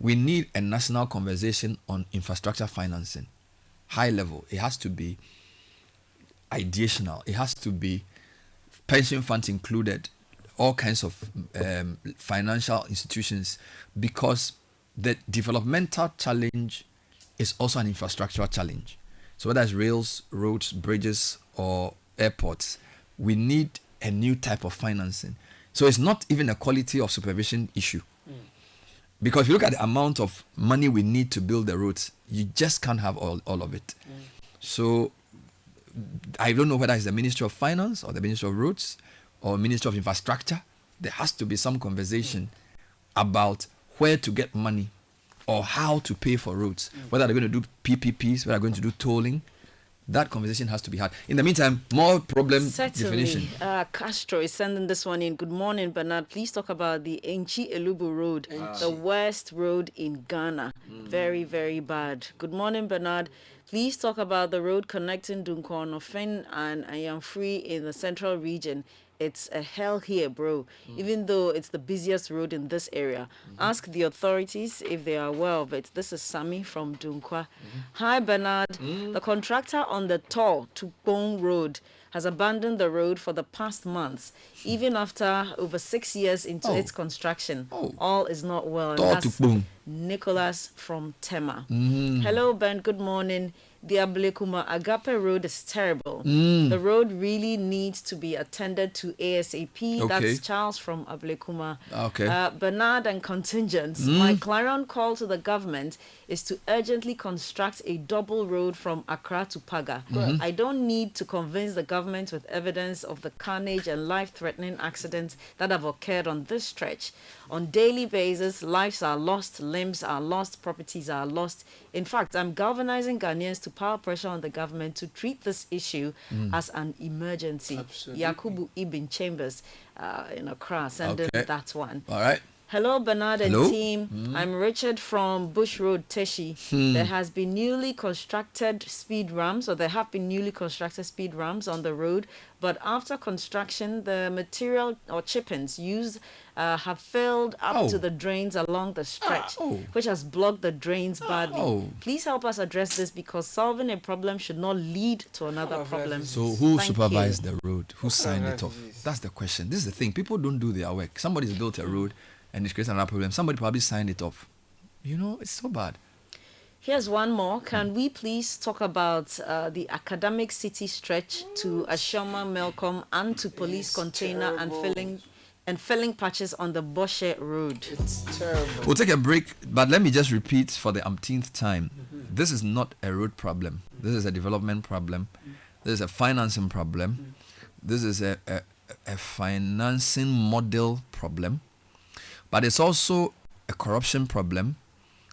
we need a national conversation on infrastructure financing. High level. It has to be ideational. It has to be pension funds included, all kinds of financial institutions, because the developmental challenge is also an infrastructural challenge. So whether it's rails, roads, bridges, or airports, we need a new type of financing. So it's not even a quality of supervision issue. Because if you look at the amount of money we need to build the roads, you just can't have all of it. So I don't know whether it's the Ministry of Finance or the Ministry of Roads or Ministry of Infrastructure. There has to be some conversation about where to get money or how to pay for roads. Whether they're going to do PPPs, whether they're going to do tolling. That conversation has to be had. In the meantime, more problem definition. Castro is sending this one in. Good morning, Bernard. Please talk about the Enchi Elubu Road, the worst road in Ghana. Very, very bad. Good morning, Bernard. Please talk about the road connecting Dunkornofin and Ayamfree in the central region. It's a hell here, bro. Even though it's the busiest road in this area. Ask the authorities if they are aware of it. This is Sami from Dunkwa. Hi, Bernard. The contractor on the Tor to Bone Road has abandoned the road for the past months, even after over 6 years into its construction. All is not well. And that's Nicholas from Tema. Hello, Ben. Good morning. The Ablekuma Agape Road is terrible. The road really needs to be attended to ASAP. That's Charles from Ablekuma. Bernard and contingents. My clarion call to the government is to urgently construct a double road from Accra to Paga. I don't need to convince the government with evidence of the carnage and life-threatening accidents that have occurred on this stretch. On daily basis, lives are lost, limbs are lost, properties are lost. In fact, I'm galvanizing Ghanaians to power pressure on the government to treat this issue as an emergency. Yakubu Ibn Chambers in Accra, sending that one. All right. Hello, Bernard and team. I'm Richard from Bush Road, Teshi. There has been newly constructed speed ramps, or there have been newly constructed speed ramps on the road, but after construction, the material or chippings used have filled up to the drains along the stretch, which has blocked the drains badly. Please help us address this because solving a problem should not lead to another problem. So who supervised the road? Who signed it off? That's the question. This is the thing. People don't do their work. Somebody's built a road and it's created another problem. Somebody probably signed it off. You know, it's so bad. Here's one more. Can we please talk about the academic city stretch to Ashoma, Melcom, and to police container and filling patches on the Boshe Road? It's terrible. We'll take a break, but let me just repeat for the umpteenth time. This is not a road problem. This is a development problem. This is a financing problem. This is a financing model problem. But it's also a corruption problem,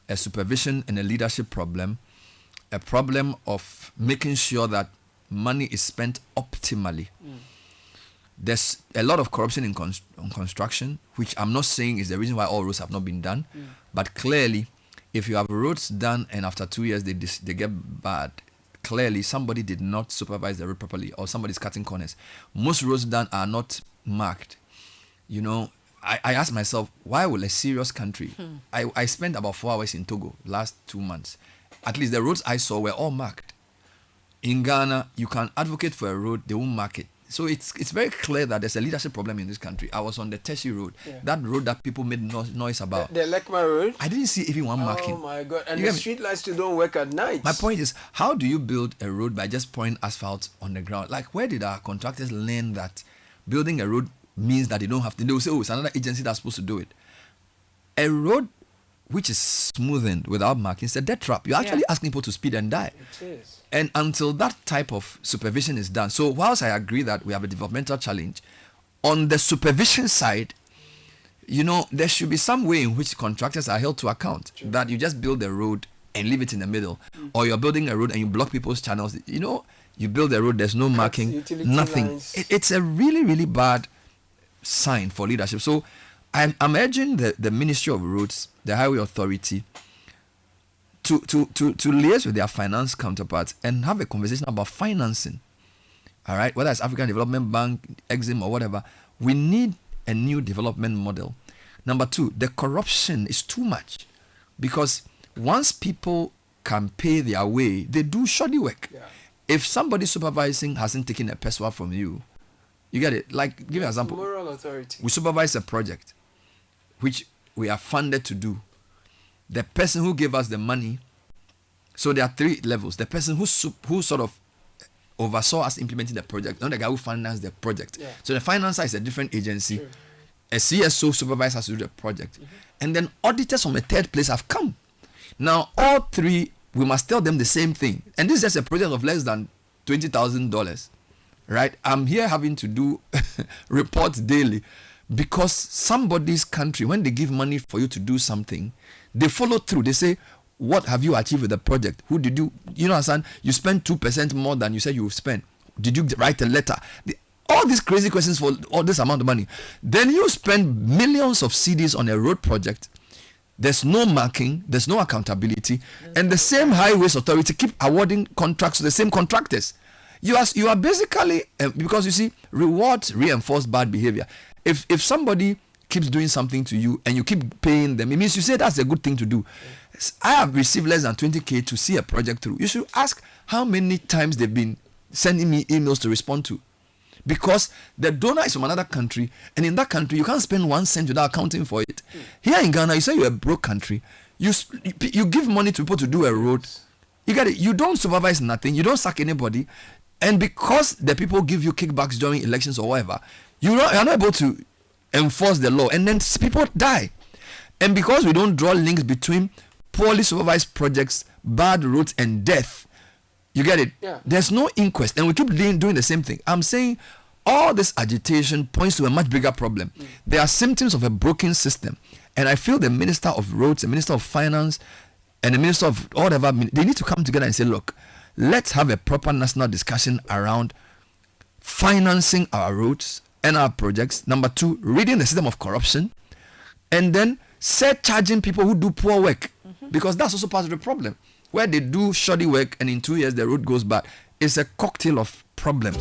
a supervision and a leadership problem, a problem of making sure that money is spent optimally. There's a lot of corruption in construction, which I'm not saying is the reason why all roads have not been done. But clearly, if you have roads done and after 2 years they get bad, clearly somebody did not supervise the road properly or somebody's cutting corners. Most roads done are not marked. You know, I asked myself, why will a serious country... I spent about 4 hours in Togo last 2 months. At least the roads I saw were all marked. In Ghana, you can advocate for a road, they won't mark it. So it's very clear that there's a leadership problem in this country. I was on the Teshi Road, that road that people made noise about. The Lekma Road? I didn't see even one marking. Oh my God. And the street lights still don't work at night. My point is, how do you build a road by just pouring asphalt on the ground? Like, where did our contractors learn that building a road means that they don't have to? They will say, oh, it's another agency that's supposed to do it. A road which is smoothened without marking is a death trap. You're actually asking people to speed and die. It is. And until that type of supervision is done, so whilst I agree that we have a developmental challenge, on the supervision side, you know, there should be some way in which contractors are held to account. That you just build a road and leave it in the middle, or you're building a road and you block people's channels. You know, you build a road, there's no marking, nothing. It's a really, really bad sign for leadership. So I'm urging the Ministry of Roads, the Highway Authority, to liaise with their finance counterparts and have a conversation about financing. All right, whether it's African Development Bank, Exim, or whatever, we need a new development model. Number two, the corruption is too much, because once people can pay their way, they do shoddy work. If somebody supervising hasn't taken a pesewa from you, you get it. Like, give me an example. Moral authority. We supervise a project which we are funded to do. The person who gave us the money, so there are 3 levels. The person who sort of oversaw us implementing the project, not the guy who financed the project. So the financer is a different agency. A CSO supervisor has to do the project. And then auditors from a third place have come. Now, all 3, we must tell them the same thing. And this is just a project of less than $20,000, right? I'm here having to do reports daily because somebody's country, when they give money for you to do something, they follow through. They say, what have you achieved with the project? Who did you understand? You spent 2% more than you said you would spend. Did you write a letter? All these crazy questions for all this amount of money. Then you spend millions of CDs on a road project. There's no marking, there's no accountability, and the same highways authority keep awarding contracts to the same contractors. You are basically, because you see, rewards reinforce bad behavior. If somebody keeps doing something to you and you keep paying them, it means you say that's a good thing to do. I have received less than 20K to see a project through. You should ask how many times they've been sending me emails to respond to. Because the donor is from another country, and in that country you can't spend 1 cent without accounting for it. Here in Ghana, you say you're a broke country, you give money to people to do a road, you get it, you don't supervise nothing, you don't sack anybody, and because the people give you kickbacks during elections or whatever, you're not able to enforce the law, and then people die. And because we don't draw links between poorly supervised projects, bad roads, and death, you get it? Yeah. There's no inquest, and we keep doing the same thing. I'm saying all this agitation points to a much bigger problem. There are symptoms of a broken system, and I feel the Minister of Roads, the Minister of Finance, and the Minister of whatever, they need to come together and say, look, let's have a proper national discussion around financing our roads and our projects. Number 2, ridding the system of corruption, and then surcharging people who do poor work, because that's also part of the problem. Where they do shoddy work and in 2 years the road goes bad. It's a cocktail of problems.